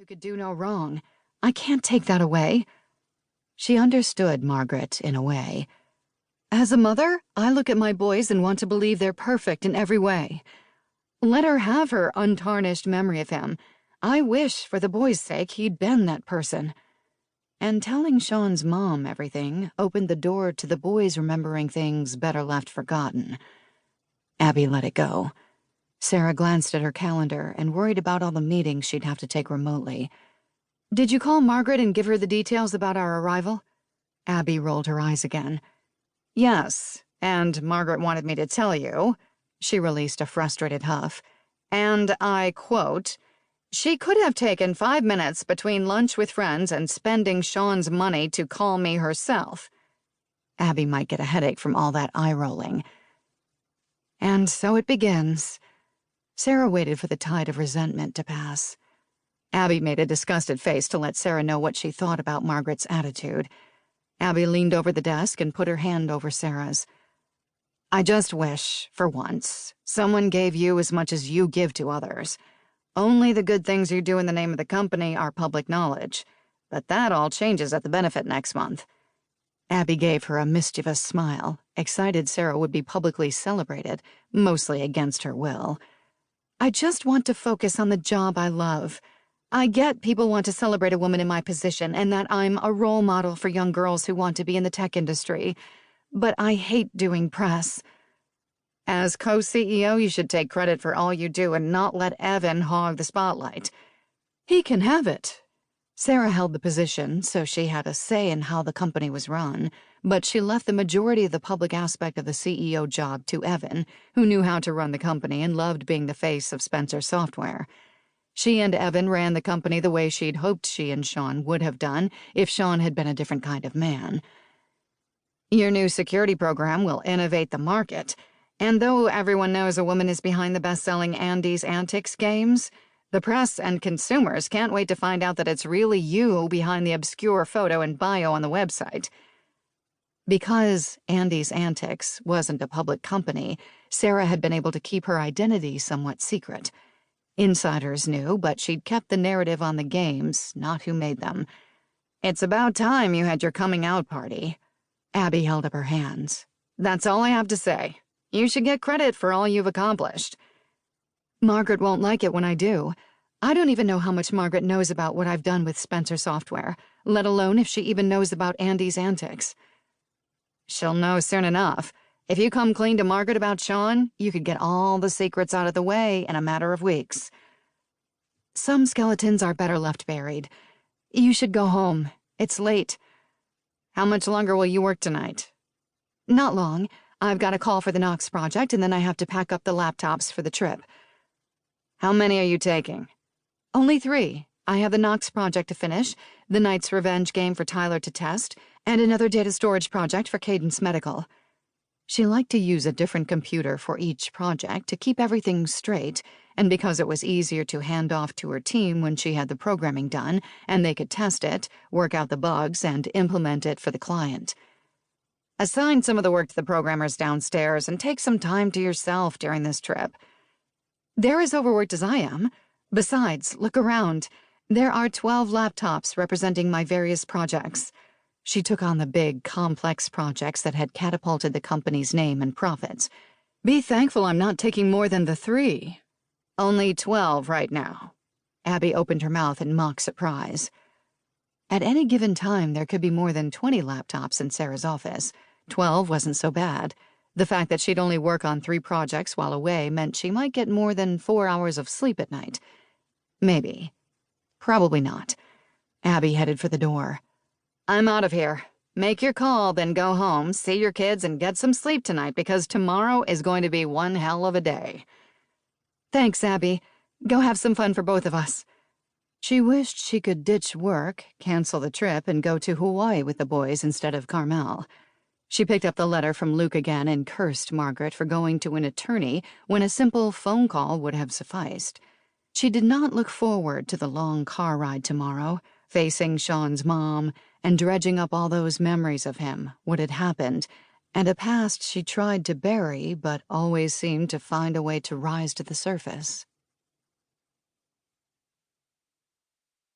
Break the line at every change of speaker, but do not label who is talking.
could do no wrong. I can't take that away." She understood Margaret in a way. "As a mother, I look at my boys and want to believe they're perfect in every way. Let her have her untarnished memory of him. I wish, for the boys' sake, he'd been that person." And telling Sean's mom everything opened the door to the boys remembering things better left forgotten. Abby let it go. Sarah glanced at her calendar and worried about all the meetings she'd have to take remotely. "Did you call Margaret and give her the details about our arrival?" Abby rolled her eyes again. "Yes, and Margaret wanted me to tell you," she released a frustrated huff, and I quote, "She could have taken 5 minutes between lunch with friends and spending Sean's money to call me herself." Abby might get a headache from all that eye-rolling. And so it begins. Sarah waited for the tide of resentment to pass. Abby made a disgusted face to let Sarah know what she thought about Margaret's attitude. Abby leaned over the desk and put her hand over Sarah's. "I just wish, for once, someone gave you as much as you give to others. Only the good things you do in the name of the company are public knowledge, but that all changes at the benefit next month." Abby gave her a mischievous smile, excited Sarah would be publicly celebrated, mostly against her will. "I just want to focus on the job I love. I get people want to celebrate a woman in my position and that I'm a role model for young girls who want to be in the tech industry, but I hate doing press. As co-CEO, you should take credit for all you do and not let Evan hog the spotlight." "He can have it." Sarah held the position, so she had a say in how the company was run, but she left the majority of the public aspect of the CEO job to Evan, who knew how to run the company and loved being the face of Spencer Software. She and Evan ran the company the way she'd hoped she and Sean would have done if Sean had been a different kind of man. "Your new security program will innovate the market, and though everyone knows a woman is behind the best-selling Andy's Antics games, the press and consumers can't wait to find out that it's really you behind the obscure photo and bio on the website." Because Andy's Antics wasn't a public company, Sarah had been able to keep her identity somewhat secret. Insiders knew, but she'd kept the narrative on the games, not who made them. "It's about time you had your coming-out party." Abby held up her hands. "That's all I have to say. You should get credit for all you've accomplished." "Margaret won't like it when I do. I don't even know how much Margaret knows about what I've done with Spencer Software, let alone if she even knows about Andy's Antics." "She'll know soon enough. If you come clean to Margaret about Sean, you could get all the secrets out of the way in a matter of weeks." "Some skeletons are better left buried. You should go home. It's late." "How much longer will you work tonight?" "Not long. I've got a call for the Knox project, and then I have to pack up the laptops for the trip." "How many are you taking?" "Only 3. I have the Knox project to finish, the Knight's Revenge game for Tyler to test, and another data storage project for Cadence Medical." She liked to use a different computer for each project to keep everything straight, and because it was easier to hand off to her team when she had the programming done, and they could test it, work out the bugs, and implement it for the client. "Assign some of the work to the programmers downstairs and take some time to yourself during this trip." "They're as overworked as I am. Besides, look around. There are 12 laptops representing my various projects." She took on the big, complex projects that had catapulted the company's name and profits. "Be thankful I'm not taking more than the 3. "Only 12 right now." Abby opened her mouth in mock surprise. At any given time, there could be more than 20 laptops in Sarah's office. 12 wasn't so bad. The fact that she'd only work on 3 projects while away meant she might get more than 4 hours of sleep at night. Maybe. Probably not. Abby headed for the door. "I'm out of here. Make your call, then go home, see your kids, and get some sleep tonight because tomorrow is going to be one hell of a day." "Thanks, Abby. Go have some fun for both of us." She wished she could ditch work, cancel the trip, and go to Hawaii with the boys instead of Carmel. She picked up the letter from Luke again and cursed Margaret for going to an attorney when a simple phone call would have sufficed. She did not look forward to the long car ride tomorrow, facing Sean's mom, and dredging up all those memories of him, what had happened, and a past she tried to bury but always seemed to find a way to rise to the surface.